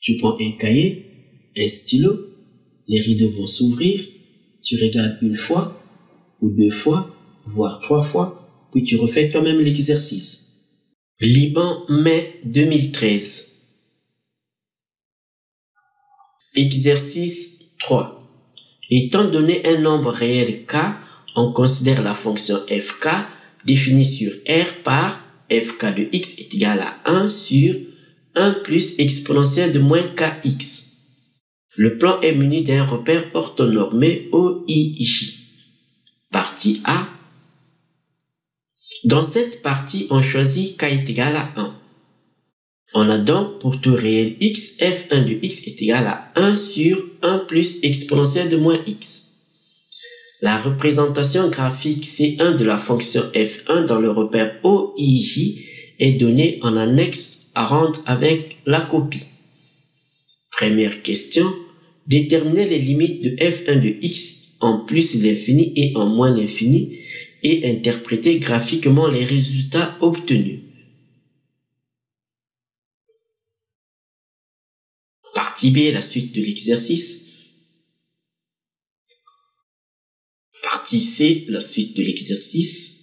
Tu prends un cahier, un stylo, les rideaux vont s'ouvrir, tu regardes une fois, ou deux fois, voire trois fois, puis tu refais toi-même l'exercice. Liban, mai 2013. Exercice 3. Étant donné un nombre réel k, on considère la fonction fk définie sur R par fk de x est égal à 1 sur 1 plus exponentielle de moins kx. Le plan est muni d'un repère orthonormé OIJ. Partie A. Dans cette partie, on choisit k est égal à 1. On a donc pour tout réel x, f1 de x est égal à 1 sur 1 plus exponentielle de moins x. La représentation graphique C1 de la fonction f1 dans le repère OIJ est donnée en annexe à rendre avec la copie. Première question. Déterminer les limites de f1 de x en plus l'infini et en moins l'infini et interpréter graphiquement les résultats obtenus. Partie B, la suite de l'exercice. Partie C, la suite de l'exercice.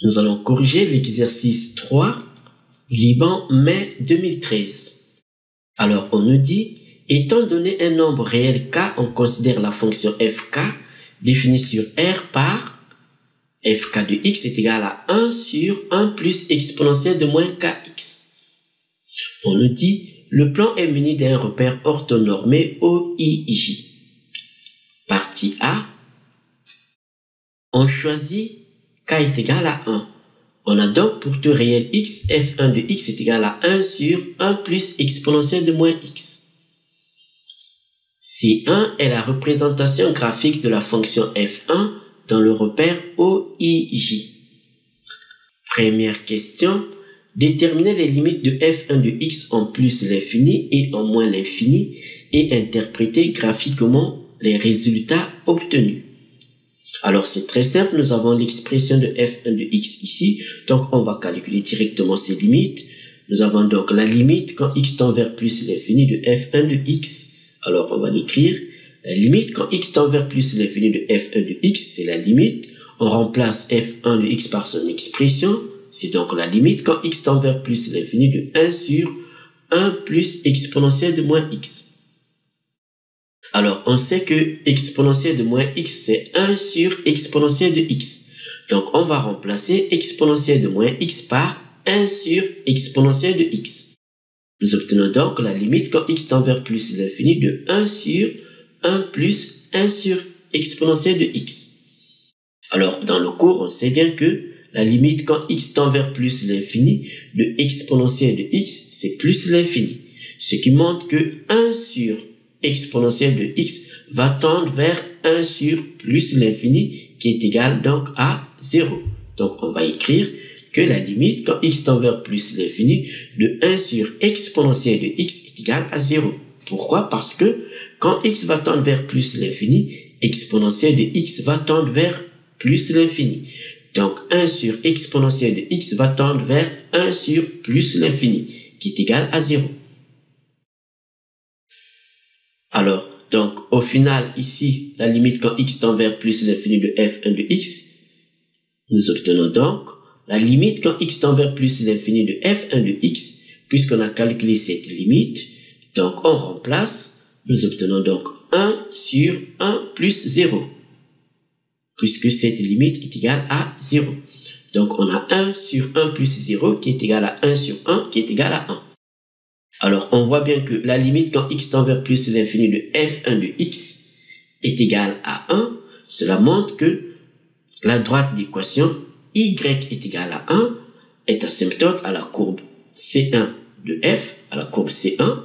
Nous allons corriger l'exercice 3, Liban, mai 2013. Alors, on nous dit, étant donné un nombre réel k, on considère la fonction fk définie sur R par fk de x est égal à 1 sur 1 plus exponentielle de moins kx. On nous dit, le plan est muni d'un repère orthonormé OIJ. Partie A. On choisit k est égal à 1. On a donc pour tout réel x, f1 de x est égal à 1 sur 1 plus exponentielle de moins x. C1 est la représentation graphique de la fonction f1 dans le repère OIJ. Première question. Déterminer les limites de f1 de x en plus l'infini et en moins l'infini et interpréter graphiquement les résultats obtenus. Alors c'est très simple, nous avons l'expression de f1 de x ici, donc on va calculer directement ces limites. Nous avons donc la limite quand x tend vers plus l'infini de f1 de x. Alors on va l'écrire. La limite quand x tend vers plus l'infini de f1 de x, c'est la limite. On remplace f1 de x par son expression. C'est donc la limite quand x tend vers plus l'infini de 1 sur 1 plus exponentielle de moins x. Alors, on sait que exponentielle de moins x, c'est 1 sur exponentielle de x. Donc, on va remplacer exponentielle de moins x par 1 sur exponentielle de x. Nous obtenons donc la limite quand x tend vers plus l'infini de 1 sur 1 plus 1 sur exponentielle de x. Alors, dans le cours, on sait bien que la limite quand x tend vers plus l'infini de exponentielle de x, c'est plus l'infini. Ce qui montre que 1 sur exponentielle de x va tendre vers 1 sur plus l'infini qui est égal donc à 0. Donc on va écrire que la limite quand x tend vers plus l'infini de 1 sur exponentielle de x est égal à 0. Pourquoi? Parce que quand x va tendre vers plus l'infini, exponentielle de x va tendre vers plus l'infini. Donc 1 sur exponentielle de x va tendre vers 1 sur plus l'infini, qui est égal à 0. Alors, donc au final, ici, la limite quand x tend vers plus l'infini de f1 de x, nous obtenons donc la limite quand x tend vers plus l'infini de f1 de x, puisqu'on a calculé cette limite. Donc on remplace, nous obtenons donc 1 sur 1 plus 0. Puisque cette limite est égale à 0. Donc, on a 1 sur 1 plus 0 qui est égal à 1 sur 1 qui est égal à 1. Alors, on voit bien que la limite quand x tend vers plus l'infini de f1 de x est égale à 1. Cela montre que la droite d'équation y est égale à 1 est asymptote à la courbe C1 de f, à la courbe C1,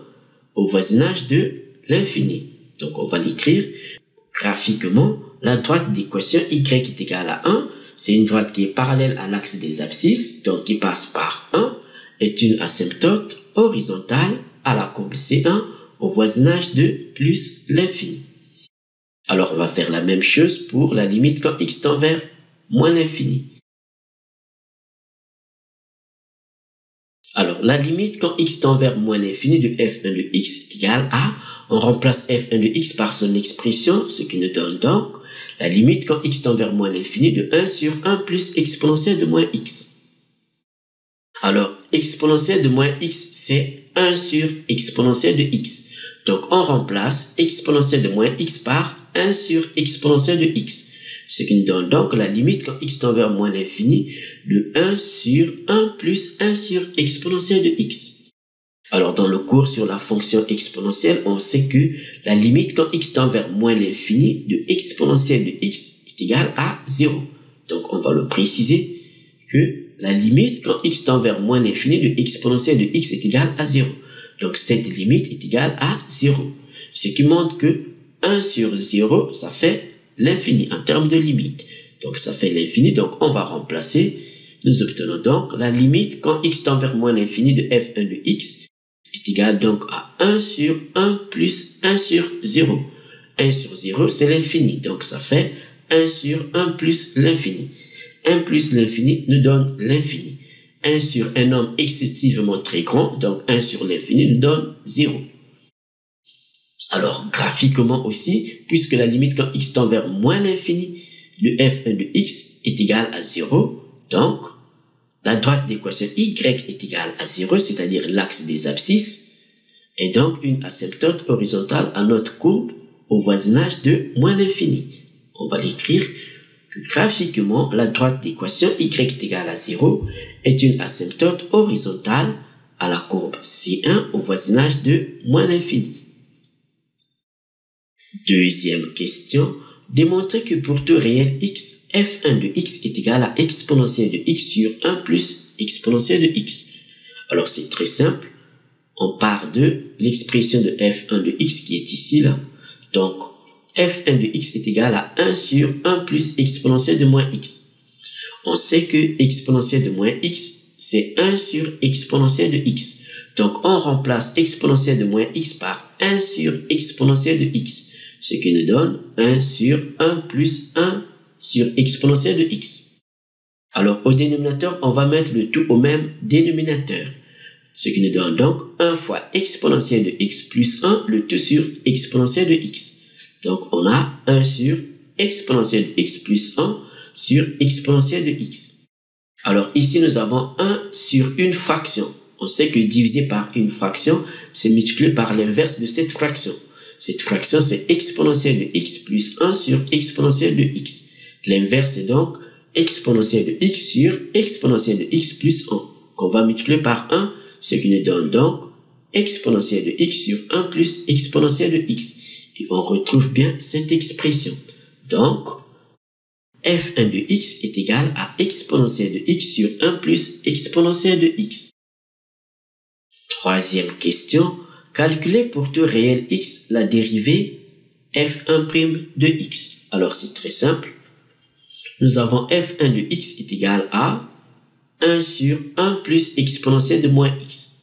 au voisinage de l'infini. Donc, on va l'écrire graphiquement. La droite d'équation y est égale à 1, c'est une droite qui est parallèle à l'axe des abscisses, donc qui passe par 1, est une asymptote horizontale à la courbe C1 au voisinage de plus l'infini. Alors on va faire la même chose pour la limite quand x tend vers moins l'infini. Alors, la limite quand x tend vers moins l'infini de f1 de x est égal à, on remplace f1 de x par son expression, ce qui nous donne donc la limite quand x tend vers moins l'infini de 1 sur 1 plus exponentielle de moins x. Alors, exponentielle de moins x, c'est 1 sur exponentielle de x. Donc, on remplace exponentielle de moins x par 1 sur exponentielle de x. Ce qui nous donne donc la limite quand x tend vers moins l'infini de 1 sur 1 plus 1 sur exponentielle de x. Alors, dans le cours sur la fonction exponentielle, on sait que la limite quand x tend vers moins l'infini de exponentielle de x est égale à 0. Donc, on va le préciser que la limite quand x tend vers moins l'infini de exponentielle de x est égale à 0. Donc, cette limite est égale à 0. Ce qui montre que 1 sur 0, ça fait l'infini en termes de limite. Donc, ça fait l'infini. Donc, on va remplacer. Nous obtenons donc la limite quand x tend vers moins l'infini de f1 de x est égal donc à 1 sur 1 plus 1 sur 0. 1 sur 0, c'est l'infini. Donc, ça fait 1 sur 1 plus l'infini. 1 plus l'infini nous donne l'infini. 1 sur un nombre excessivement très grand, donc 1 sur l'infini nous donne 0. Alors, graphiquement aussi, puisque la limite quand x tend vers moins l'infini de f1 de x est égale à 0, donc la droite d'équation y est égale à 0, c'est-à-dire l'axe des abscisses, et donc une asymptote horizontale à notre courbe au voisinage de moins l'infini. On va l'écrire que graphiquement, la droite d'équation y est égale à 0 est une asymptote horizontale à la courbe C1 au voisinage de moins l'infini. Deuxième question, démontrer que pour tout réel x, f1 de x est égal à exponentielle de x sur 1 plus exponentielle de x. Alors c'est très simple, on part de l'expression de f1 de x qui est ici là. Donc f1 de x est égal à 1 sur 1 plus exponentielle de moins x. On sait que exponentielle de moins x, c'est 1 sur exponentielle de x. Donc on remplace exponentielle de moins x par 1 sur exponentielle de x. Ce qui nous donne 1 sur 1 plus 1 sur exponentielle de x. Alors, au dénominateur, on va mettre le tout au même dénominateur. Ce qui nous donne donc 1 fois exponentielle de x plus 1, le tout sur exponentielle de x. Donc, on a 1 sur exponentielle de x plus 1 sur exponentielle de x. Alors, ici, nous avons 1 sur une fraction. On sait que diviser par une fraction, c'est multiplier par l'inverse de cette fraction. Cette fraction, c'est exponentielle de x plus 1 sur exponentielle de x. L'inverse est donc exponentielle de x sur exponentielle de x plus 1, qu'on va multiplier par 1, ce qui nous donne donc exponentielle de x sur 1 plus exponentielle de x. Et on retrouve bien cette expression. Donc, f1 de x est égal à exponentielle de x sur 1 plus exponentielle de x. Troisième question. Calculer pour tout réel x la dérivée f1' de x. Alors c'est très simple. Nous avons f1 de x est égal à 1 sur 1 plus exponentielle de moins x.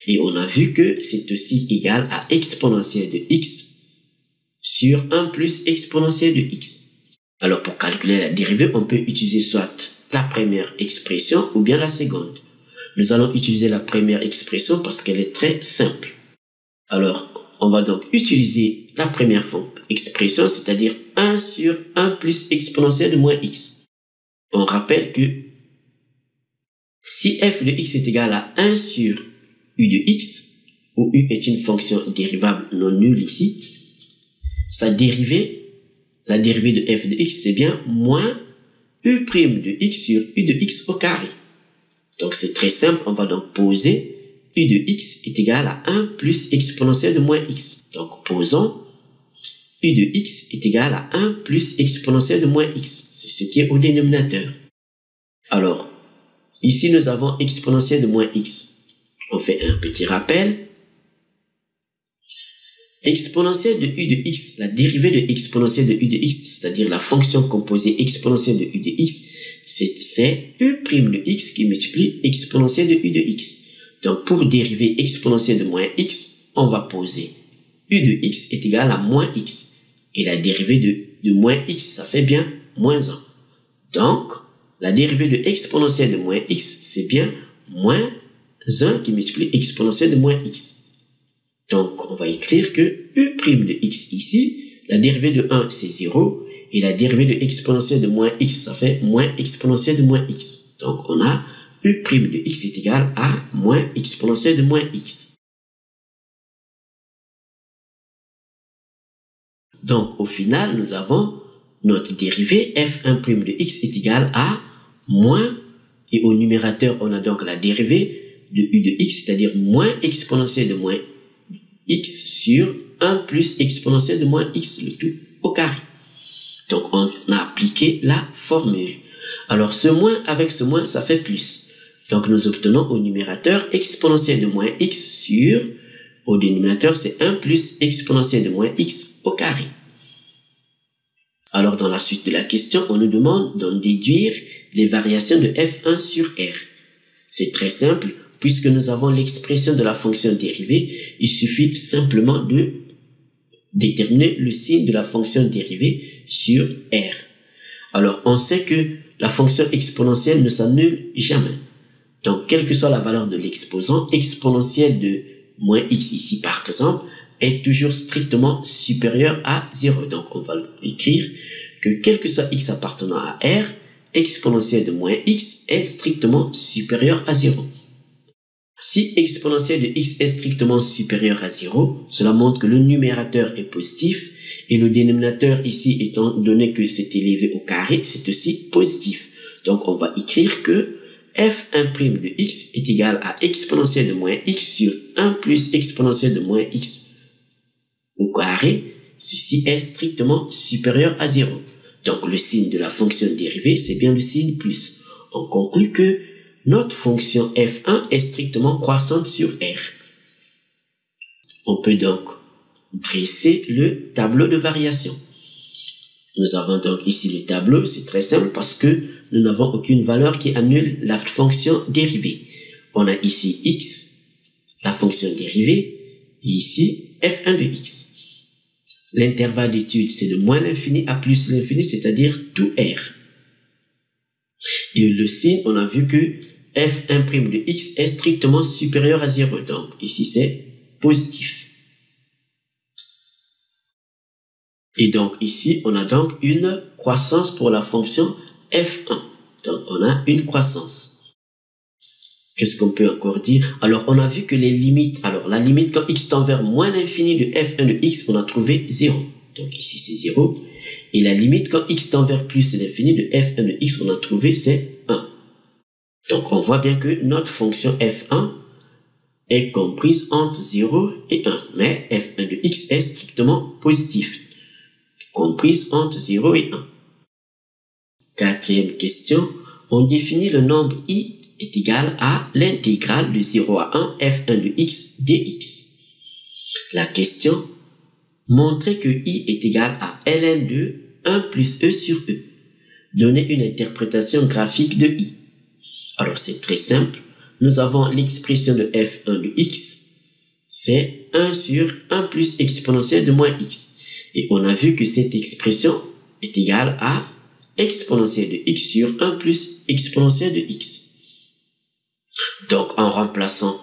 Et on a vu que c'est aussi égal à exponentielle de x sur 1 plus exponentielle de x. Alors pour calculer la dérivée, on peut utiliser soit la première expression ou bien la seconde. Nous allons utiliser la première expression parce qu'elle est très simple. Alors, on va donc utiliser la première expression, c'est-à-dire 1 sur 1 plus exponentielle de moins x. On rappelle que si f de x est égal à 1 sur u de x, où u est une fonction dérivable non nulle ici, sa dérivée, la dérivée de f de x, c'est bien moins u' de x sur u de x au carré. Donc c'est très simple, on va donc poser u de x est égal à 1 plus exponentielle de moins x. Donc, posons u de x est égal à 1 plus exponentielle de moins x. C'est ce qui est au dénominateur. Alors, ici, nous avons exponentielle de moins x. On fait un petit rappel. Exponentielle de u de x, la dérivée de exponentielle de u de x, c'est-à-dire la fonction composée exponentielle de u de x, c'est u' de x qui multiplie exponentielle de u de x. Donc, pour dériver exponentielle de moins x, on va poser u de x est égal à moins x. Et la dérivée de moins x, ça fait bien moins 1. Donc, la dérivée de exponentielle de moins x, c'est bien moins 1 qui multiplie exponentielle de moins x. Donc, on va écrire que u' de x ici, la dérivée de 1, c'est 0, et la dérivée de exponentielle de moins x, ça fait moins exponentielle de moins x. Donc, on a u' de x est égal à moins exponentielle de moins x. Donc, au final, nous avons notre dérivée f1' de x est égal à moins, et au numérateur, on a donc la dérivée de u de x, c'est-à-dire moins exponentielle de moins x sur 1 plus exponentielle de moins x, le tout au carré. Donc, on a appliqué la formule. Alors, ce moins avec ce moins, ça fait plus. Donc, nous obtenons au numérateur exponentielle de moins x sur, au dénominateur, c'est 1 plus exponentielle de moins x au carré. Alors, dans la suite de la question, on nous demande d'en déduire les variations de f1 sur r. C'est très simple, puisque nous avons l'expression de la fonction dérivée, il suffit simplement de déterminer le signe de la fonction dérivée sur r. Alors, on sait que la fonction exponentielle ne s'annule jamais. Donc, quelle que soit la valeur de l'exposant, exponentielle de moins x ici, par exemple, est toujours strictement supérieure à 0. Donc, on va écrire que quel que soit x appartenant à r, exponentielle de moins x est strictement supérieure à 0. Si exponentielle de x est strictement supérieure à 0, cela montre que le numérateur est positif et le dénominateur ici, étant donné que c'est élevé au carré, c'est aussi positif. Donc, on va écrire que f1' de x est égal à exponentielle de moins x sur 1 plus exponentielle de moins x au carré. Ceci est strictement supérieur à 0. Donc, le signe de la fonction dérivée, c'est bien le signe plus. On conclut que notre fonction f1 est strictement croissante sur r. On peut donc dresser le tableau de variation. Nous avons donc ici le tableau, c'est très simple parce que nous n'avons aucune valeur qui annule la fonction dérivée. On a ici x, la fonction dérivée, et ici f1 de x. L'intervalle d'étude, c'est de moins l'infini à plus l'infini, c'est-à-dire tout r. Et le signe, on a vu que f1' de x est strictement supérieur à 0. Donc, ici, c'est positif. Et donc, ici, on a donc une croissance pour la fonction f1. Donc, on a une croissance. Qu'est-ce qu'on peut encore dire? Alors, on a vu que les limites, alors la limite quand x tend vers moins l'infini de f1 de x, on a trouvé 0. Donc, ici, c'est 0. Et la limite quand x tend vers plus l'infini de f1 de x, on a trouvé, c'est 1. Donc, on voit bien que notre fonction f1 est comprise entre 0 et 1. Mais f1 de x est strictement positif, comprise entre 0 et 1. Quatrième question, on définit le nombre i est égal à l'intégrale de 0 à 1 f1 de x dx. La question, montrer que i est égal à ln de 1 plus e sur e. Donner une interprétation graphique de i. Alors c'est très simple, nous avons l'expression de f1 de x, c'est 1 sur 1 plus exponentielle de moins x. Et on a vu que cette expression est égale à exponentielle de x sur 1 plus exponentielle de x. Donc, en remplaçant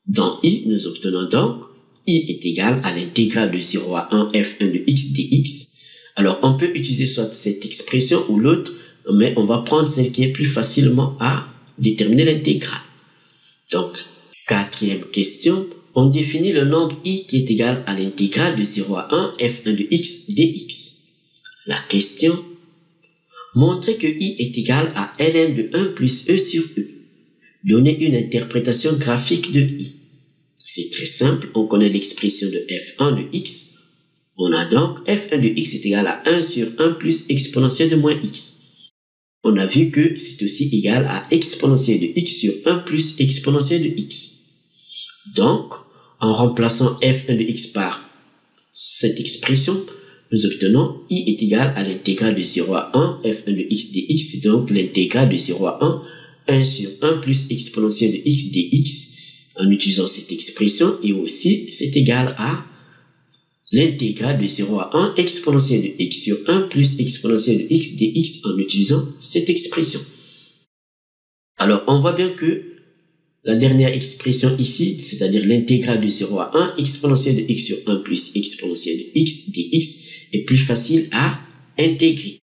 dans i, nous obtenons donc i est égal à l'intégrale de 0 à 1 f1 de x dx. Alors, on peut utiliser soit cette expression ou l'autre, mais on va prendre celle qui est plus facilement à déterminer l'intégrale. Donc, quatrième question, on définit le nombre i qui est égal à l'intégrale de 0 à 1 f1 de x dx. La question, montrer que i est égal à ln de 1 plus e sur e. Donner une interprétation graphique de i. C'est très simple, on connaît l'expression de f1 de x. On a donc f1 de x est égal à 1 sur 1 plus exponentielle de moins x. On a vu que c'est aussi égal à exponentielle de x sur 1 plus exponentielle de x. Donc, en remplaçant f1 de x par cette expression, nous obtenons i est égal à l'intégrale de 0 à 1 f1 de x dx, c'est donc l'intégrale de 0 à 1 sur 1 plus exponentielle de x dx en utilisant cette expression, et aussi c'est égal à l'intégrale de 0 à 1 exponentielle de x sur 1 plus exponentielle de x dx en utilisant cette expression. Alors on voit bien que la dernière expression ici, c'est-à-dire l'intégrale de 0 à 1, exponentielle de x sur 1 plus exponentielle de x dx, est plus facile à intégrer.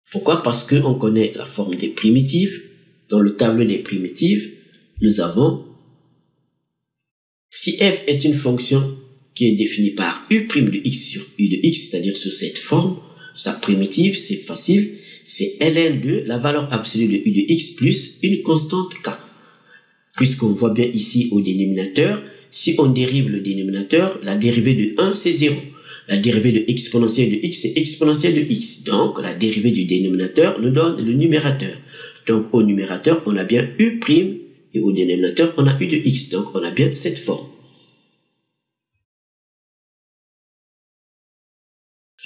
Pourquoi? Parce qu'on connaît la forme des primitives. Dans le tableau des primitives, nous avons, si f est une fonction qui est définie par u' de x sur u de x, c'est-à-dire sous cette forme, sa primitive, c'est facile, c'est ln de la valeur absolue de u de x plus une constante k. Puisqu'on voit bien ici au dénominateur, si on dérive le dénominateur, la dérivée de 1, c'est 0. La dérivée de exponentielle de x, c'est exponentielle de x. Donc, la dérivée du dénominateur nous donne le numérateur. Donc, au numérateur, on a bien u' et au dénominateur, on a u de x. Donc, on a bien cette forme.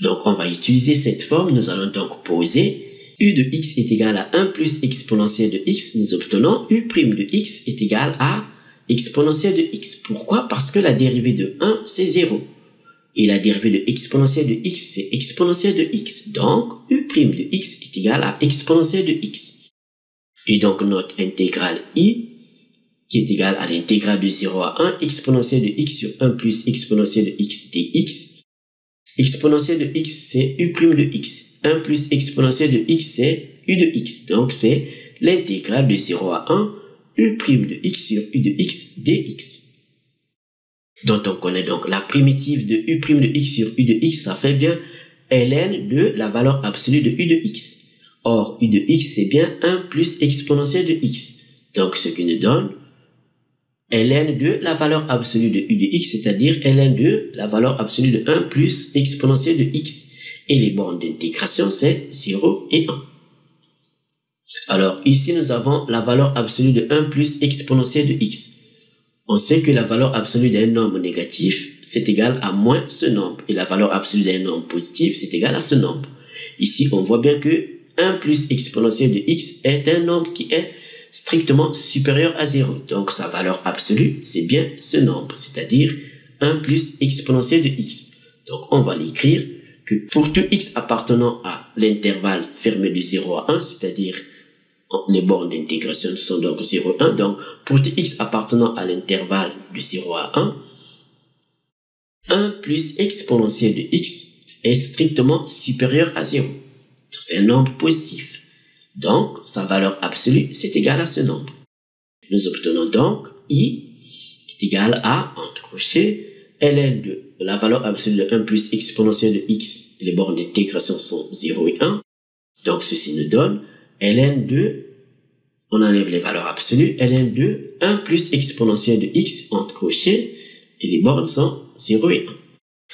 Donc, on va utiliser cette forme. Nous allons donc poser u de x est égal à 1 plus exponentielle de x. Nous obtenons u' de x est égal à exponentielle de x. Pourquoi? Parce que la dérivée de 1, c'est 0. Et la dérivée de exponentielle de x, c'est exponentielle de x. Donc, u' de x est égal à exponentielle de x. Et donc, notre intégrale i, qui est égale à l'intégrale de 0 à 1, exponentielle de x sur 1 plus exponentielle de x dx. Exponentielle de x, c'est u' de x. 1 plus exponentielle de x, c'est u de x. Donc, c'est l'intégrale de 0 à 1, u' de x sur u de x dx. Dont on connaît donc la primitive de u' de x sur u de x, ça fait bien ln de la valeur absolue de u de x. Or, u de x, c'est bien 1 plus exponentielle de x. Donc, ce qui nous donne ln de la valeur absolue de u de x, c'est-à-dire ln de la valeur absolue de 1 plus exponentielle de x. Et les bornes d'intégration, c'est 0 et 1. Alors, ici, nous avons la valeur absolue de 1 plus exponentielle de x. On sait que la valeur absolue d'un nombre négatif, c'est égal à moins ce nombre. Et la valeur absolue d'un nombre positif, c'est égal à ce nombre. Ici, on voit bien que 1 plus exponentielle de x est un nombre qui est strictement supérieur à 0. Donc, sa valeur absolue, c'est bien ce nombre, c'est-à-dire 1 plus exponentielle de x. Donc, on va l'écrire que pour tout x appartenant à l'intervalle fermé de 0 à 1, c'est-à-dire les bornes d'intégration sont donc 0 et 1. Donc, pour tout x appartenant à l'intervalle de 0 à 1, 1 plus exponentielle de x est strictement supérieur à 0. C'est un nombre positif. Donc, sa valeur absolue, c'est égal à ce nombre. Nous obtenons donc i est égal à, entre crochets, ln de la valeur absolue de 1 plus exponentielle de x. Les bornes d'intégration sont 0 et 1. Donc, ceci nous donne ln de, on enlève les valeurs absolues, ln de 1 plus exponentielle de x, entre crochets, et les bornes sont 0 et 1.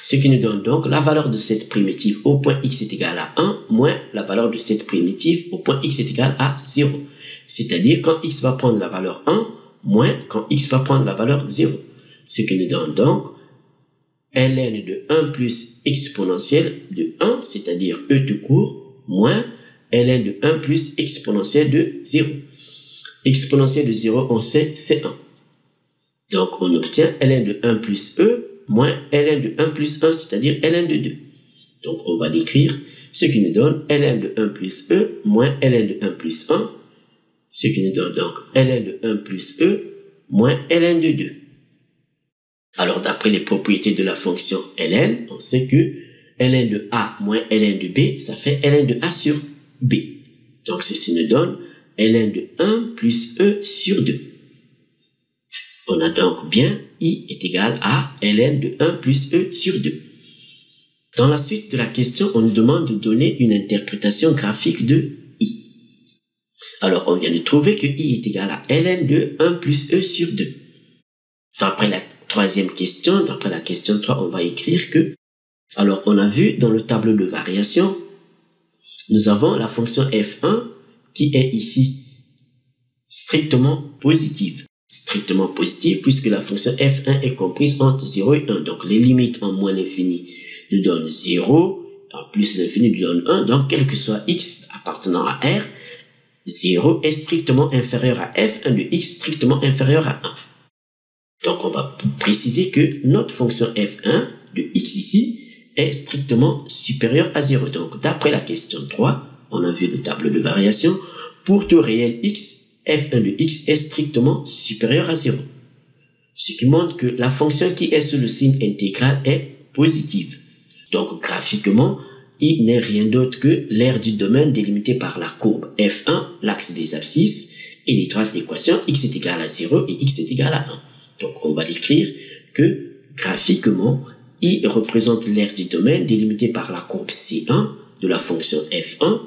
Ce qui nous donne donc la valeur de cette primitive au point x est égal à 1 moins la valeur de cette primitive au point x est égal à 0. C'est-à-dire quand x va prendre la valeur 1 moins quand x va prendre la valeur 0. Ce qui nous donne donc ln de 1 plus exponentielle de 1, c'est-à-dire e tout court, moins ln de 1 plus exponentielle de 0. Exponentielle de 0, on sait, c'est 1. Donc on obtient ln de 1 plus e moins ln de 1 plus 1, c'est-à-dire ln de 2. Donc, on va l'écrire, ce qui nous donne ln de 1 plus e moins ln de 1 plus 1, ce qui nous donne donc ln de 1 plus e moins ln de 2. Alors, d'après les propriétés de la fonction ln, on sait que ln de a moins ln de b, ça fait ln de a sur b. Donc, ceci nous donne ln de 1 plus e sur 2. On a donc bien i est égal à ln de 1 plus e sur 2. Dans la suite de la question, on nous demande de donner une interprétation graphique de i. Alors, on vient de trouver que i est égal à ln de 1 plus e sur 2. D'après la troisième question, d'après la question 3, on va écrire que, alors on a vu dans le tableau de variation, nous avons la fonction f1 qui est ici strictement positive. Strictement positive puisque la fonction f1 est comprise entre 0 et 1. Donc les limites en moins l'infini nous donnent 0, en plus l'infini nous donne 1. Donc quel que soit x appartenant à R, 0 est strictement inférieur à f1 de x strictement inférieur à 1. Donc on va préciser que notre fonction f1 de x ici est strictement supérieure à 0. Donc d'après la question 3, on a vu le tableau de variation, pour tout réel x, f1 de x est strictement supérieur à 0. Ce qui montre que la fonction qui est sous le signe intégral est positive. Donc graphiquement, I n'est rien d'autre que l'aire du domaine délimitée par la courbe f1, l'axe des abscisses, et les droites d'équation x est égal à 0 et x est égal à 1. Donc on va l'écrire que graphiquement, I représente l'aire du domaine délimitée par la courbe C1 de la fonction f1,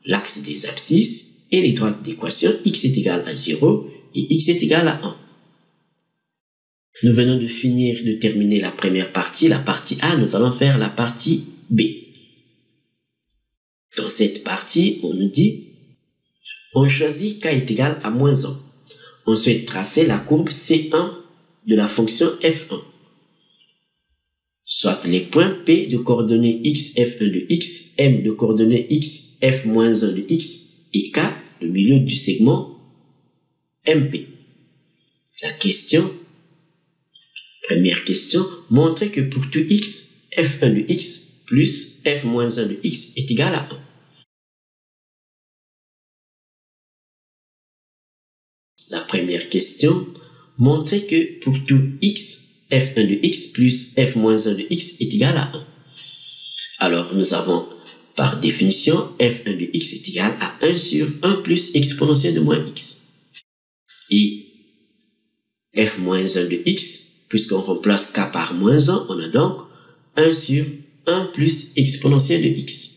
l'axe des abscisses, et les droites d'équation x est égal à 0 et x est égal à 1. Nous venons de finir de terminer la première partie, la partie A, nous allons faire la partie B. Dans cette partie, on nous dit, on choisit k est égal à moins 1. On souhaite tracer la courbe C1 de la fonction f1. Soit les points P de coordonnées x, f1 de x, M de coordonnées x, f-1 de x, et K, le milieu du segment MP. La question, première question, montrez que pour tout x, f1 de x plus f-1 de x est égal à 1. La première question, montrez que pour tout x, f1 de x plus f-1 de x est égal à 1. Alors, nous avons, par définition, f1 de x est égal à 1 sur 1 plus exponentielle de moins x. Et f-1 de x, puisqu'on remplace k par moins 1, on a donc 1 sur 1 plus exponentielle de x.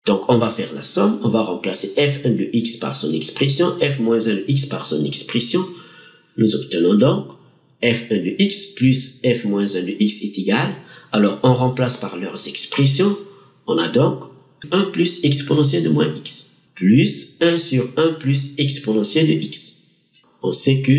Donc, on va faire la somme, on va remplacer f1 de x par son expression, f-1 de x par son expression. Nous obtenons donc f1 de x plus f-1 de x est égal. Alors, on remplace par leurs expressions. On a donc 1 plus exponentielle de moins x, plus 1 sur 1 plus exponentielle de x. On sait que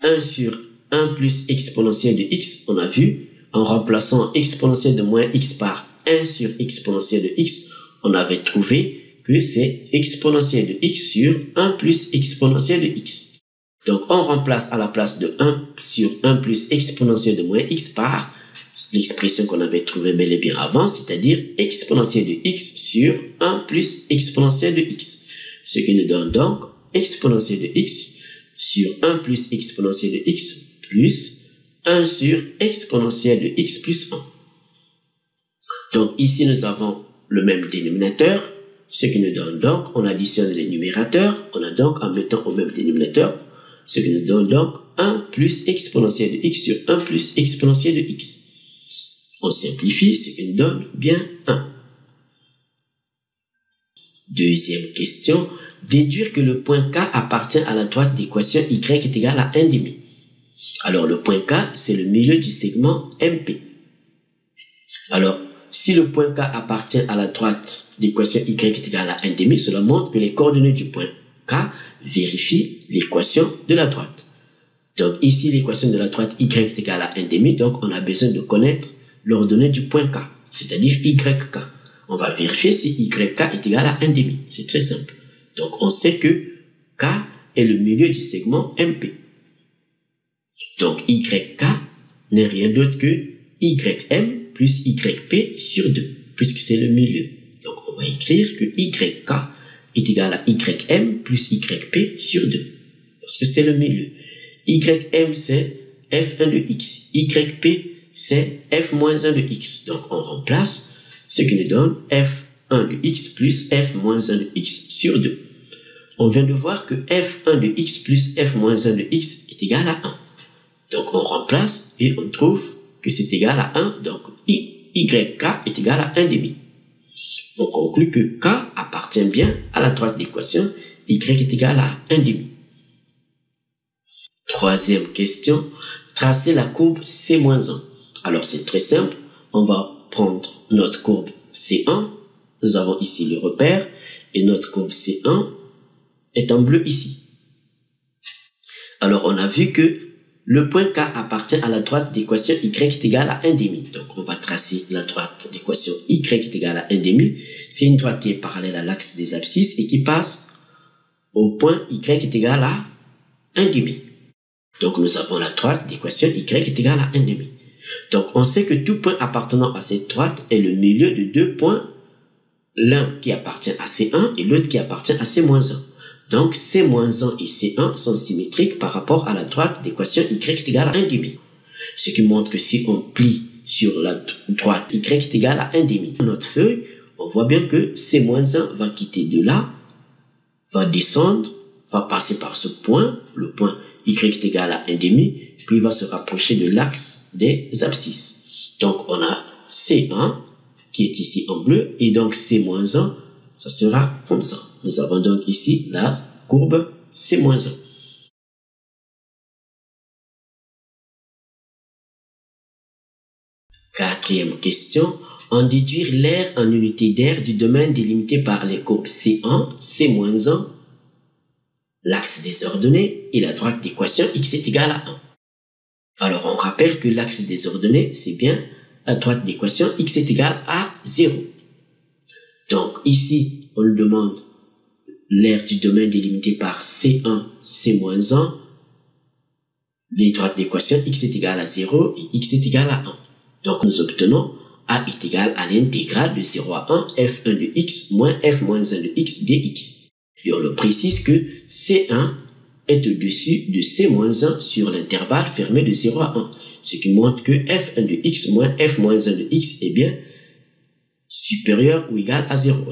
1 sur 1 plus exponentielle de x, on a vu, en remplaçant exponentielle de moins x par 1 sur exponentielle de x, on avait trouvé que c'est exponentielle de x sur 1 plus exponentielle de x. Donc, on remplace à la place de 1 sur 1 plus exponentielle de moins x par l'expression qu'on avait trouvée bel et bien avant, c'est-à-dire exponentielle de x sur 1 plus exponentielle de x. Ce qui nous donne donc exponentielle de x sur 1 plus exponentielle de x plus 1 sur exponentielle de x plus 1. Donc, ici, nous avons le même dénominateur, ce qui nous donne donc, on additionne les numérateurs, on a donc, en mettant au même dénominateur, ce qui nous donne donc 1 plus exponentielle de x sur 1 plus exponentielle de x. On simplifie, ce qui nous donne bien 1. Deuxième question, déduire que le point K appartient à la droite d'équation y est égal à 1,5. Alors, le point K, c'est le milieu du segment MP. Alors, si le point K appartient à la droite d'équation y est égal à 1,5, cela montre que les coordonnées du point K vérifient l'équation de la droite. Donc ici, l'équation de la droite y est égal à 1,5, donc on a besoin de connaître l'ordonnée du point K, c'est-à-dire YK. On va vérifier si YK est égal à 1,5. C'est très simple. Donc on sait que K est le milieu du segment MP. Donc YK n'est rien d'autre que YM plus YP sur 2, puisque c'est le milieu. Donc, on va écrire que YK est égal à YM plus YP sur 2, parce que c'est le milieu. YM, c'est f1 de x. YP, c'est f-1 de x. Donc, on remplace, ce qui nous donne f1 de x plus f-1 de x sur 2. On vient de voir que f1 de x plus f-1 de x est égal à 1. Donc, on remplace et on trouve que c'est égal à 1, donc YK est égal à 1,5. On conclut que K appartient bien à la droite d'équation, Y est égal à 1,5. Troisième question, tracer la courbe C-1. Alors c'est très simple, on va prendre notre courbe C1, nous avons ici le repère, et notre courbe C1 est en bleu ici. Alors on a vu que le point K appartient à la droite d'équation y est égal à 1,5. Donc, on va tracer la droite d'équation y est égal à 1,5. C'est une droite qui est parallèle à l'axe des abscisses et qui passe au point y est égal à 1,5. Donc, nous avons la droite d'équation y est égal à 1,5. Donc, on sait que tout point appartenant à cette droite est le milieu de deux points, l'un qui appartient à C1 et l'autre qui appartient à C-1. Donc, C-1 et C1 sont symétriques par rapport à la droite d'équation y est égal à 1,5. Ce qui montre que si on plie sur la droite y est égal à 1,5, dans notre feuille, on voit bien que C-1 va quitter de là, va descendre, va passer par ce point, le point y est égal à 1,5, puis il va se rapprocher de l'axe des abscisses. Donc, on a C1 qui est ici en bleu, et donc C-1, ça sera comme ça. Nous avons donc ici la courbe C-1. Quatrième question. En déduire l'aire en unité d'aire du domaine délimité par les courbes C1, C-1, l'axe des ordonnées et la droite d'équation x est égal à 1. Alors, on rappelle que l'axe des ordonnées, c'est bien la droite d'équation x est égal à 0. Donc, ici, on nous demande l'aire du domaine délimité par C1, C-1, les droites d'équation x est égal à 0 et x est égal à 1. Donc, nous obtenons a est égal à l'intégrale de 0 à 1 f1 de x moins f-1 de x dx. Et on le précise que C1 est au-dessus de C-1 sur l'intervalle fermé de 0 à 1. Ce qui montre que f1 de x moins f-1 de x est bien supérieur ou égal à 0.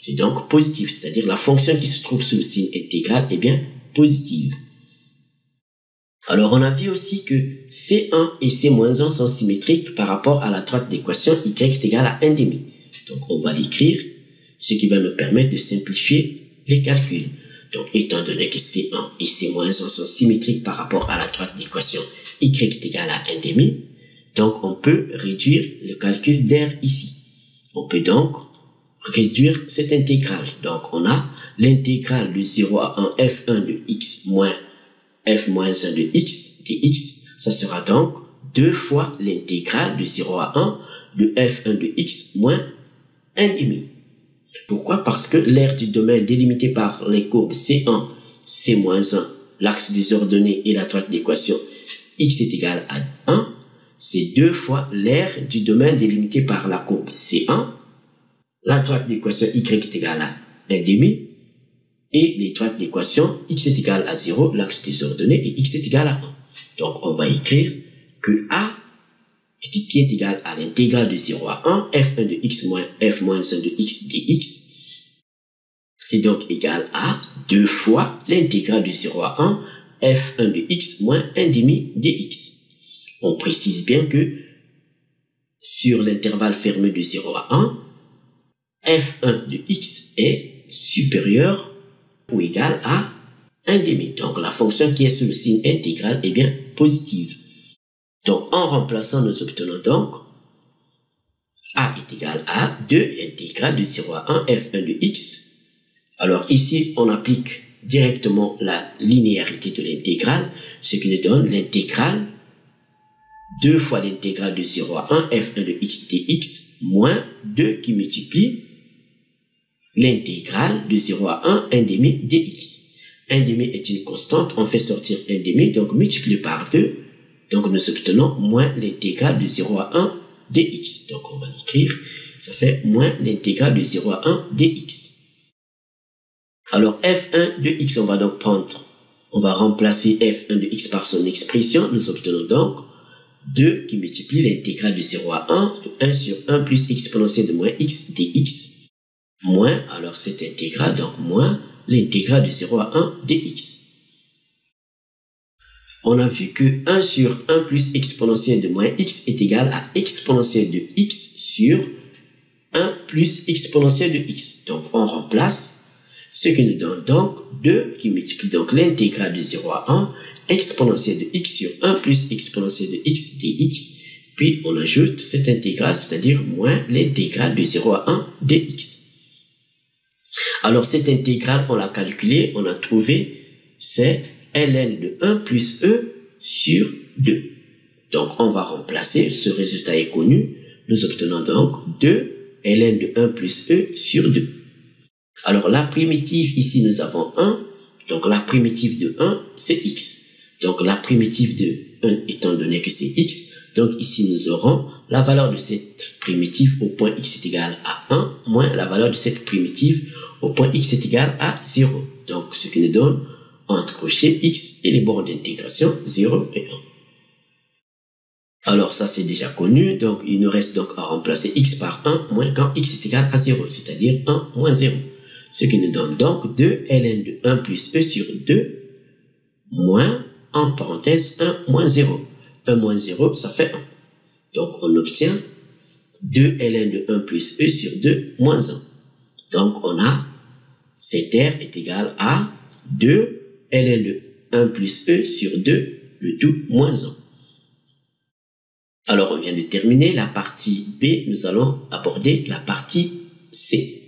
C'est donc positif, c'est-à-dire la fonction qui se trouve sous le signe intégral est bien positive. Alors, on a vu aussi que C1 et C-1 sont symétriques par rapport à la droite d'équation y est égal à 1,5. Donc, on va l'écrire, ce qui va nous permettre de simplifier les calculs. Donc, étant donné que C1 et C-1 sont symétriques par rapport à la droite d'équation y est égal à 1,5, donc on peut réduire le calcul d'aire ici. On peut donc réduire cette intégrale. Donc, on a l'intégrale de 0 à 1 f1 de x moins f-1 de x dx, ça sera donc 2 fois l'intégrale de 0 à 1 de f1 de x moins 1,5. Pourquoi? Parce que l'aire du domaine délimité par les courbes C1, C-1, l'axe des ordonnées et la droite d'équation x est égal à 1, c'est 2 fois l'aire du domaine délimité par la courbe C1, la droite d'équation y est égal à 1,5, et les droites d'équation x est égal à 0, l'axe des ordonnées, et x est égal à 1. Donc, on va écrire que a qui est égal à l'intégrale de 0 à 1, f1 de x moins f-1 de x dx. C'est donc égal à 2 fois l'intégrale de 0 à 1, f1 de x moins 1,5 dx. On précise bien que sur l'intervalle fermé de 0 à 1, f1 de x est supérieur ou égal à 1,5. Donc, la fonction qui est sous le signe intégral est bien positive. Donc, en remplaçant, nous obtenons donc a est égal à 2 intégrale de 0 à 1 f1 de x. Alors, ici, on applique directement la linéarité de l'intégrale, ce qui nous donne l'intégrale 2 fois l'intégrale de 0 à 1 f1 de x dx moins 2 qui multiplie l'intégrale de 0 à 1, 1,5 dx. 1,5 est une constante, on fait sortir 1,5, donc multiplié par 2, donc nous obtenons moins l'intégrale de 0 à 1 dx. Donc on va l'écrire, ça fait moins l'intégrale de 0 à 1 dx. Alors f1 de x, on va donc on va remplacer f1 de x par son expression, nous obtenons donc 2 qui multiplie l'intégrale de 0 à 1, de 1 sur 1 plus exponentielle de moins x dx. Moins, alors cette intégrale, donc moins l'intégrale de 0 à 1 dx. On a vu que 1 sur 1 plus exponentielle de moins x est égal à exponentielle de x sur 1 plus exponentielle de x. Donc on remplace, ce qui nous donne donc 2 qui multiplie donc l'intégrale de 0 à 1, exponentielle de x sur 1 plus exponentielle de x dx. Puis on ajoute cette intégrale, c'est-à-dire moins l'intégrale de 0 à 1 dx. Alors, cette intégrale, on l'a calculée, on a trouvé, c'est ln de 1 plus e sur 2. Donc, on va remplacer, ce résultat est connu, nous obtenons donc 2 ln de 1 plus e sur 2. Alors, la primitive, ici, nous avons 1, donc la primitive de 1, c'est x. Donc, la primitive de 1, étant donné que c'est x, donc ici, nous aurons la valeur de cette primitive au point x est égal à 1, moins la valeur de cette primitive au point x est égal à 0. Donc, ce qui nous donne entre crochets x et les bornes d'intégration 0 et 1. Alors, ça, c'est déjà connu. Donc, il nous reste donc à remplacer x par 1 moins quand x est égal à 0, c'est-à-dire 1 moins 0. Ce qui nous donne donc 2 ln de 1 plus e sur 2 moins, en parenthèse, 1 moins 0. 1 moins 0, ça fait 1. Donc, on obtient 2 ln de 1 plus e sur 2 moins 1. Donc, on a cet r est égal à 2 ln de 1 plus e sur 2, le tout moins 1. Alors, on vient de terminer la partie B. Nous allons aborder la partie C.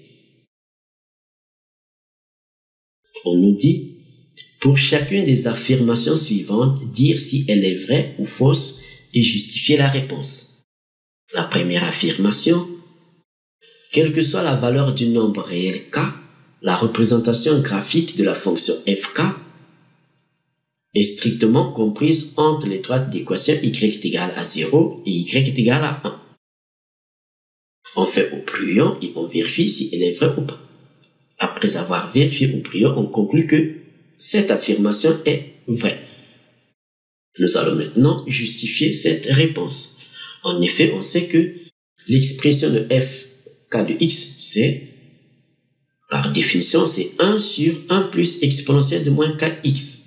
On nous dit, pour chacune des affirmations suivantes, dire si elle est vraie ou fausse et justifier la réponse. La première affirmation, quelle que soit la valeur du nombre réel k, la représentation graphique de la fonction fk est strictement comprise entre les droites d'équation y est égal à 0 et y est égal à 1. On fait au pliant et on vérifie si elle est vraie ou pas. Après avoir vérifié au pliant, on conclut que cette affirmation est vraie. Nous allons maintenant justifier cette réponse. En effet, on sait que l'expression de fk de x, c'est, par définition, c'est 1 sur 1 plus exponentielle de moins kx.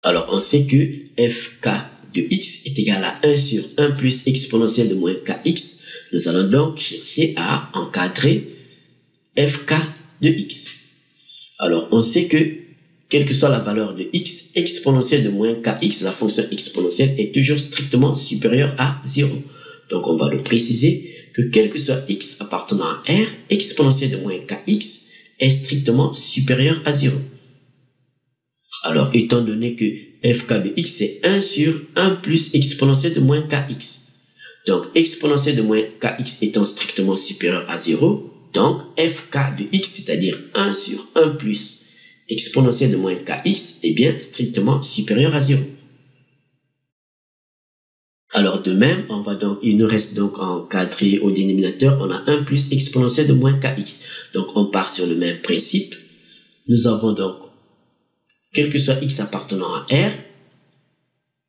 Alors, on sait que fk de x est égal à 1 sur 1 plus exponentielle de moins kx. Nous allons donc chercher à encadrer fk de x. Alors, on sait que, quelle que soit la valeur de x, exponentielle de moins kx, la fonction exponentielle est toujours strictement supérieure à 0. Donc, on va le préciser que quel que soit x appartenant à R, exponentielle de moins kx est strictement supérieure à 0. Alors, étant donné que fk de x, c'est 1 sur 1 plus exponentielle de moins kx. Donc, exponentielle de moins kx étant strictement supérieure à 0, donc fk de x, c'est-à-dire 1 sur 1 plus exponentielle de moins kx, est bien strictement supérieure à 0. Alors, de même, il nous reste donc encadré au dénominateur, on a 1 plus exponentielle de moins kx. Donc, on part sur le même principe. Nous avons donc, quel que soit x appartenant à R,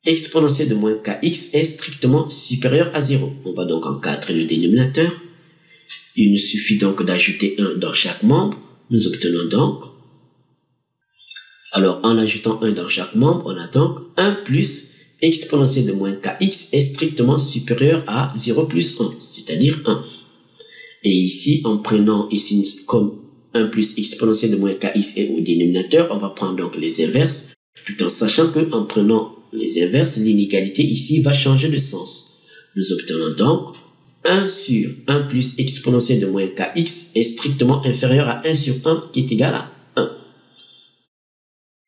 exponentielle de moins kx est strictement supérieur à 0. On va donc encadrer le dénominateur. Il nous suffit donc d'ajouter 1 dans chaque membre. Nous obtenons donc, alors en ajoutant 1 dans chaque membre, on a donc 1 plus exponentielle de moins kx est strictement supérieur à 0 plus 1, c'est-à-dire 1. Et ici, en prenant ici comme 1 plus exponentielle de moins kx est au dénominateur, on va prendre donc les inverses, tout en sachant que en prenant les inverses, l'inégalité ici va changer de sens. Nous obtenons donc 1 sur 1 plus exponentielle de moins kx est strictement inférieur à 1 sur 1 qui est égal à 1.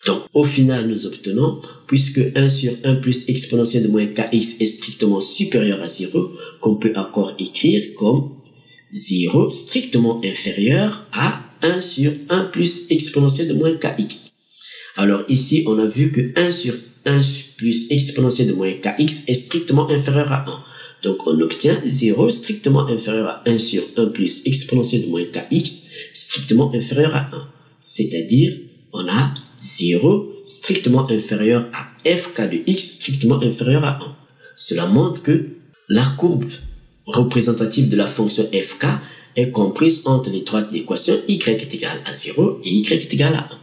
Donc, au final, nous obtenons, puisque 1 sur 1 plus exponentielle de moins kx est strictement supérieur à 0, qu'on peut encore écrire comme 0 strictement inférieur à 1 sur 1 plus exponentielle de moins kx. Alors ici, on a vu que 1 sur 1 plus exponentielle de moins kx est strictement inférieur à 1. Donc, on obtient 0 strictement inférieur à 1 sur 1 plus exponentielle de moins kx strictement inférieur à 1. C'est-à-dire, on a 0 strictement inférieur à fk de x strictement inférieur à 1. Cela montre que la courbe représentative de la fonction fk est comprise entre les droites d'équation y est égal à 0 et y est égal à 1.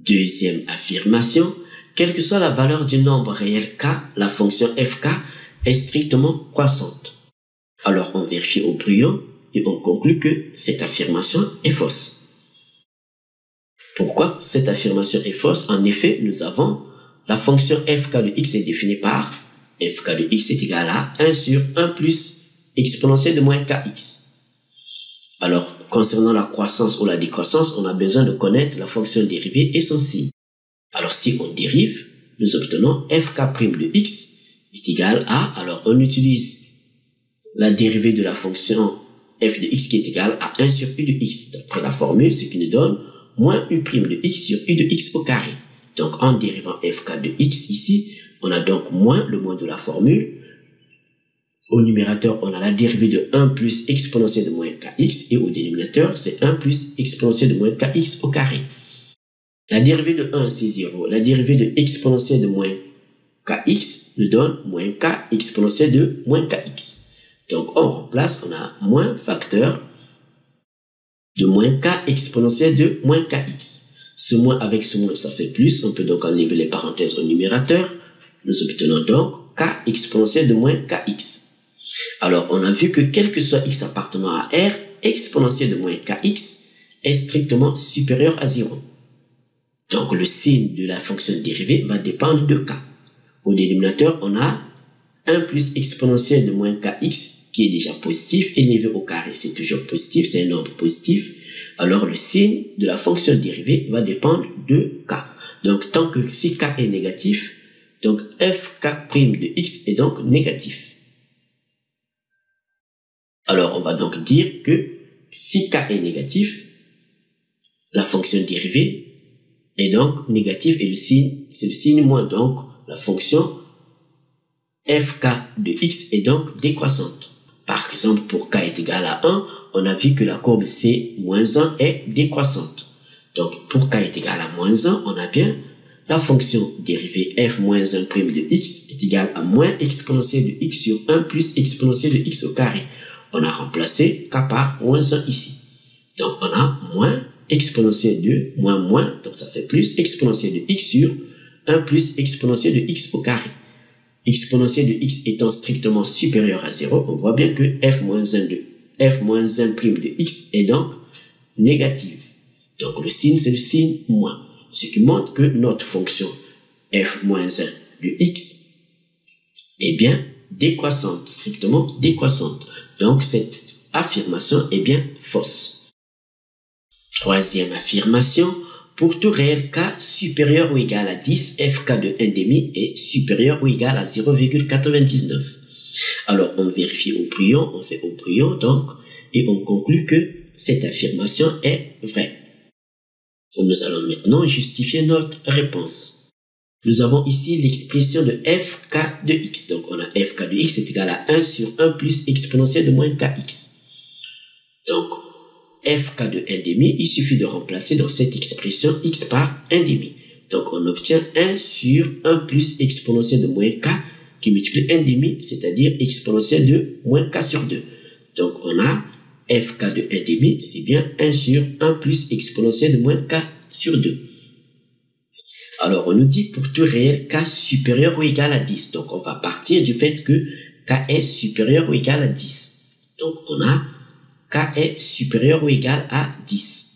Deuxième affirmation, quelle que soit la valeur du nombre réel k, la fonction fk est strictement croissante. Alors on vérifie au brouillon et on conclut que cette affirmation est fausse. Pourquoi cette affirmation est fausse? En effet, nous avons la fonction fk de x est définie par fk de x est égal à 1 sur 1 plus exponentielle de moins kx. Alors, concernant la croissance ou la décroissance, on a besoin de connaître la fonction dérivée et son signe. Alors, si on dérive, nous obtenons fk' de x est égal à, alors on utilise la dérivée de la fonction f de x qui est égale à 1 sur u de x. D'après la formule, ce qui nous donne moins u' de x sur u de x au carré. Donc, en dérivant fk de x ici, on a donc moins le moins de la formule. Au numérateur, on a la dérivée de 1 plus exponentielle de moins kx, et au dénominateur, c'est 1 plus exponentielle de moins kx au carré. La dérivée de 1, c'est 0. La dérivée de exponentielle de moins kx nous donne moins k exponentielle de moins kx. Donc, on remplace, on a moins facteur de moins k exponentielle de moins kx. Ce moins avec ce moins, ça fait plus. On peut donc enlever les parenthèses au numérateur. Nous obtenons donc k exponentielle de moins kx. Alors, on a vu que quel que soit x appartenant à R, exponentielle de moins kx est strictement supérieur à 0. Donc, le signe de la fonction dérivée va dépendre de k. Au dénominateur, on a 1 plus exponentielle de moins kx qui est déjà positif, élevé au carré, c'est toujours positif, c'est un nombre positif. Alors, le signe de la fonction dérivée va dépendre de k. Donc, tant que si k est négatif, donc fk' de x est donc négatif. Alors, on va donc dire que si k est négatif, la fonction dérivée est donc négative et le signe, c'est le signe moins. Donc, la fonction fk de x est donc décroissante. Par exemple, pour k est égal à 1, on a vu que la courbe c-1 est décroissante. Donc, pour k est égal à moins 1, on a bien la fonction dérivée f-1' de x est égale à moins exponentielle de x sur 1 plus exponentielle de x au carré. On a remplacé k par moins 1 ici. Donc, on a moins exponentielle de moins, donc ça fait plus exponentielle de x sur 1 plus exponentielle de x au carré. Exponentielle de x étant strictement supérieur à 0, on voit bien que f-1 de x est donc négative. Donc, le signe, c'est le signe moins. Ce qui montre que notre fonction f-1 de x est bien décroissante, strictement décroissante. Donc, cette affirmation est bien fausse. Troisième affirmation, pour tout réel k supérieur ou égal à 10, fk de 1,5 est supérieur ou égal à 0,99. Alors, on vérifie au brouillon, on fait au brouillon, donc, et on conclut que cette affirmation est vraie. Nous allons maintenant justifier notre réponse. Nous avons ici l'expression de fk de x. Donc, on a fk de x est égal à 1 sur 1 plus exponentielle de moins kx. Donc, fk de 1,5, il suffit de remplacer dans cette expression x par 1,5. Donc, on obtient 1 sur 1 plus exponentielle de moins k qui multiplie 1,5, c'est-à-dire exponentielle de moins k sur 2. Donc, on a fk de 1,5, c'est bien 1 sur 1 plus exponentielle de moins k sur 2. Alors, on nous dit pour tout réel k supérieur ou égal à 10. Donc, on va partir du fait que k est supérieur ou égal à 10. Donc, on a k est supérieur ou égal à 10.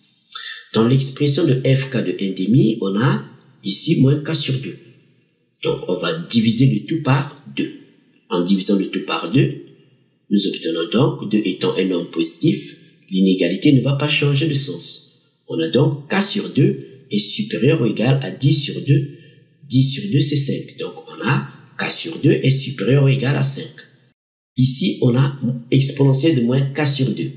Dans l'expression de fk de 1,5, on a ici moins k sur 2. Donc, on va diviser le tout par 2. En divisant le tout par 2, nous obtenons donc, 2 étant un nombre positif, l'inégalité ne va pas changer de sens. On a donc k sur 2 est supérieur ou égal à 10 sur 2. 10 sur 2, c'est 5. Donc, on a k sur 2 est supérieur ou égal à 5. Ici, on a exponentielle de moins k sur 2.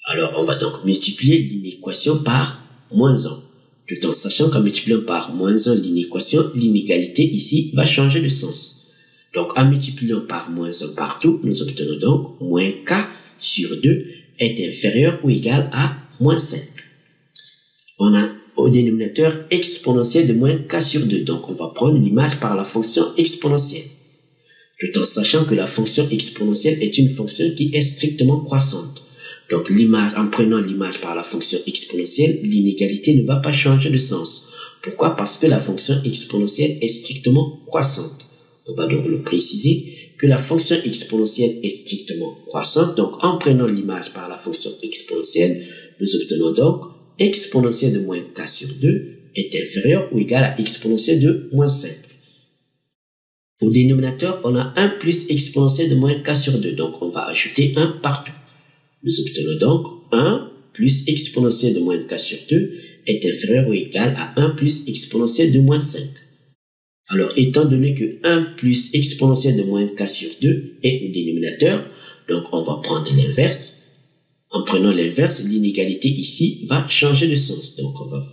Alors, on va donc multiplier l'inéquation par moins 1. Tout en sachant qu'en multipliant par moins 1 l'inéquation, l'inégalité ici va changer de sens. Donc, en multipliant par moins 1 partout, nous obtenons donc moins k sur 2 est inférieur ou égal à moins 5. On a au dénominateur exponentielle de moins k sur 2. Donc, on va prendre l'image par la fonction exponentielle. Tout en sachant que la fonction exponentielle est une fonction qui est strictement croissante. Donc, en prenant l'image par la fonction exponentielle, l'inégalité ne va pas changer de sens. Pourquoi? Parce que la fonction exponentielle est strictement croissante. On va donc le préciser que la fonction exponentielle est strictement croissante. Donc, en prenant l'image par la fonction exponentielle, nous obtenons donc exponentielle de moins k sur 2 est inférieure ou égale à exponentielle de moins 5. Au dénominateur, on a 1 plus exponentielle de moins k sur 2. Donc, on va ajouter 1 partout. Nous obtenons donc 1 plus exponentielle de moins k sur 2 est inférieur ou égal à 1 plus exponentielle de moins 5. Alors, étant donné que 1 plus exponentielle de moins k sur 2 est au dénominateur, donc on va prendre l'inverse. En prenant l'inverse, l'inégalité ici va changer de sens. Donc, on va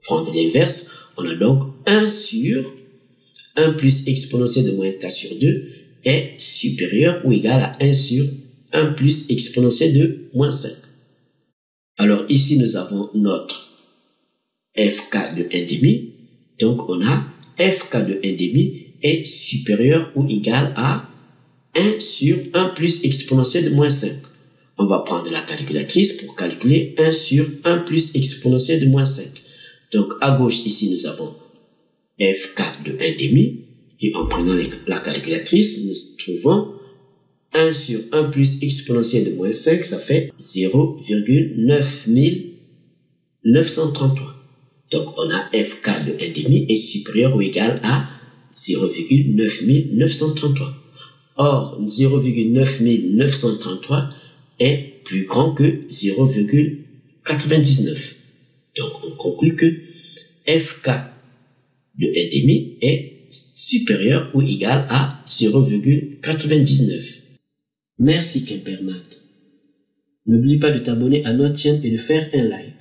prendre l'inverse. On a donc 1 sur 1 plus exponentielle de moins k sur 2 est supérieur ou égal à 1 sur 1 plus exponentielle de moins 5. Alors ici, nous avons notre fk de 1,5. Donc, on a fk de 1,5 est supérieur ou égal à 1 sur 1 plus exponentielle de moins 5. On va prendre la calculatrice pour calculer 1 sur 1 plus exponentielle de moins 5. Donc, à gauche, ici, nous avons fk de 1,5. Et en prenant la calculatrice, nous trouvons 1 sur 1 plus exponentielle de moins 5, ça fait 0,9933. Donc, on a fk de 1,5 est supérieur ou égal à 0,9933. Or, 0,9933 est plus grand que 0,99. Donc, on conclut que fk de 1,5 est supérieur ou égal à 0,99. Merci Quimpermat. N'oublie pas de t'abonner à notre chaîne et de faire un like.